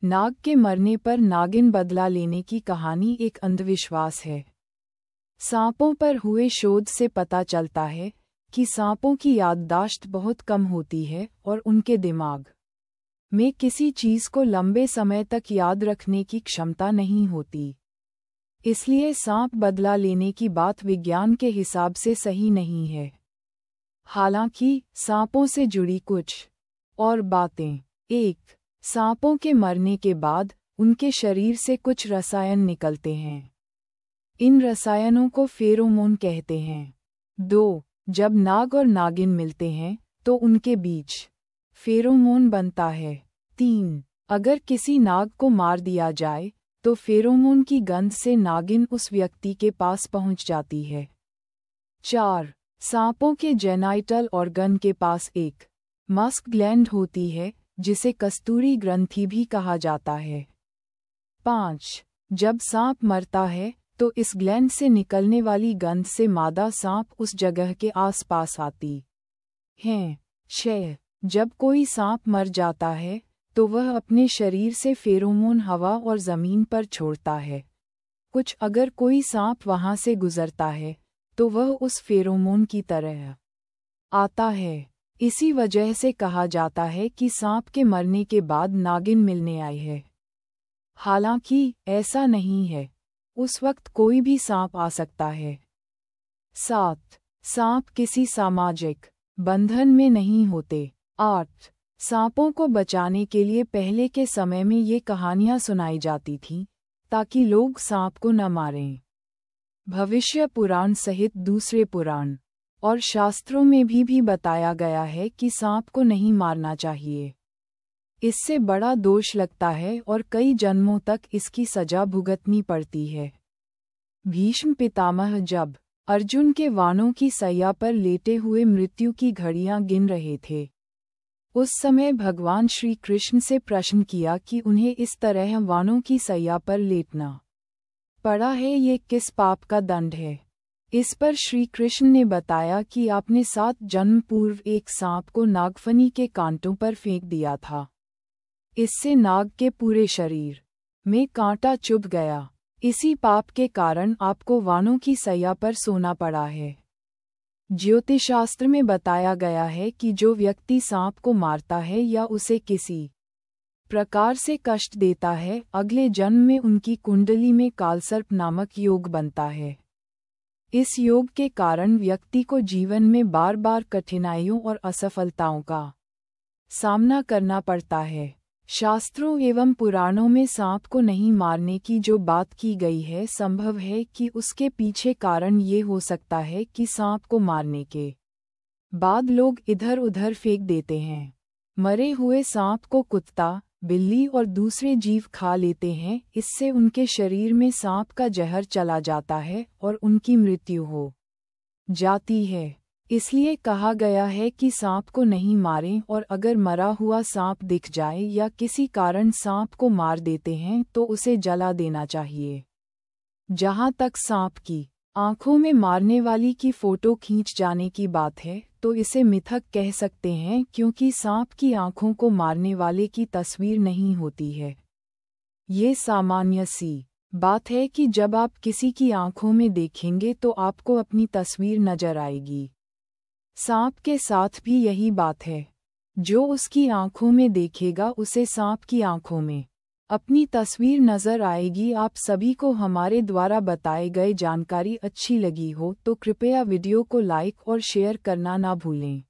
नाग के मरने पर नागिन बदला लेने की कहानी एक अंधविश्वास है। सांपों पर हुए शोध से पता चलता है कि सांपों की याददाश्त बहुत कम होती है और उनके दिमाग में किसी चीज को लंबे समय तक याद रखने की क्षमता नहीं होती। इसलिए सांप बदला लेने की बात विज्ञान के हिसाब से सही नहीं है। हालांकि सांपों से जुड़ी कुछ और बातें। 1. सांपों के मरने के बाद उनके शरीर से कुछ रसायन निकलते हैं। इन रसायनों को फेरोमोन कहते हैं। 2. जब नाग और नागिन मिलते हैं तो उनके बीच फेरोमोन बनता है। 3. अगर किसी नाग को मार दिया जाए तो फेरोमोन की गंध से नागिन उस व्यक्ति के पास पहुंच जाती है। 4. सांपों के जेनाइटल ऑर्गन के पास एक मस्क ग्लैंड होती है जिसे कस्तूरी ग्रंथि भी कहा जाता है। 5. जब सांप मरता है तो इस ग्लैंड से निकलने वाली गंध से मादा सांप उस जगह के आसपास आती है। 6. जब कोई सांप मर जाता है तो वह अपने शरीर से फेरोमोन हवा और जमीन पर छोड़ता है। कुछ अगर कोई सांप वहां से गुजरता है तो वह उस फेरोमोन की तरह आता है। इसी वजह से कहा जाता है कि सांप के मरने के बाद नागिन मिलने आई है। हालांकि ऐसा नहीं है, उस वक्त कोई भी सांप आ सकता है। 7. सांप किसी सामाजिक बंधन में नहीं होते। 8. सांपों को बचाने के लिए पहले के समय में ये कहानियां सुनाई जाती थीं ताकि लोग सांप को न मारें। भविष्य पुराण सहित दूसरे पुराण और शास्त्रों में भी बताया गया है कि सांप को नहीं मारना चाहिए। इससे बड़ा दोष लगता है और कई जन्मों तक इसकी सजा भुगतनी पड़ती है। भीष्म पितामह जब अर्जुन के वाणों की सैया पर लेटे हुए मृत्यु की घड़ियां गिन रहे थे, उस समय भगवान श्री कृष्ण से प्रश्न किया कि उन्हें इस तरह वाणों की सैया पर लेटना पड़ा है, ये किस पाप का दंड है। इस पर श्री कृष्ण ने बताया कि आपने 7 जन्म पूर्व एक सांप को नागफनी के कांटों पर फेंक दिया था। इससे नाग के पूरे शरीर में कांटा चुभ गया। इसी पाप के कारण आपको वाणों की सैया पर सोना पड़ा है। ज्योतिषशास्त्र में बताया गया है कि जो व्यक्ति सांप को मारता है या उसे किसी प्रकार से कष्ट देता है, अगले जन्म में उनकी कुंडली में कालसर्प नामक योग बनता है। इस योग के कारण व्यक्ति को जीवन में बार बार कठिनाइयों और असफलताओं का सामना करना पड़ता है। शास्त्रों एवं पुराणों में सांप को नहीं मारने की जो बात की गई है, संभव है कि उसके पीछे कारण ये हो सकता है कि सांप को मारने के बाद लोग इधर उधर फेंक देते हैं। मरे हुए सांप को कुत्ता, बिल्ली और दूसरे जीव खा लेते हैं। इससे उनके शरीर में सांप का जहर चला जाता है और उनकी मृत्यु हो जाती है। इसलिए कहा गया है कि सांप को नहीं मारें, और अगर मरा हुआ सांप दिख जाए या किसी कारण सांप को मार देते हैं तो उसे जला देना चाहिए। जहाँ तक सांप की आंखों में मारने वाली की फोटो खींच जाने की बात है तो इसे मिथक कह सकते हैं, क्योंकि सांप की आंखों को मारने वाले की तस्वीर नहीं होती है। ये सामान्य सी बात है कि जब आप किसी की आंखों में देखेंगे तो आपको अपनी तस्वीर नजर आएगी। सांप के साथ भी यही बात है। जो उसकी आंखों में देखेगा उसे सांप की आंखों में अपनी तस्वीर नजर आएगी। आप सभी को हमारे द्वारा बताए गए जानकारी अच्छी लगी हो तो कृपया वीडियो को लाइक और शेयर करना ना भूलें।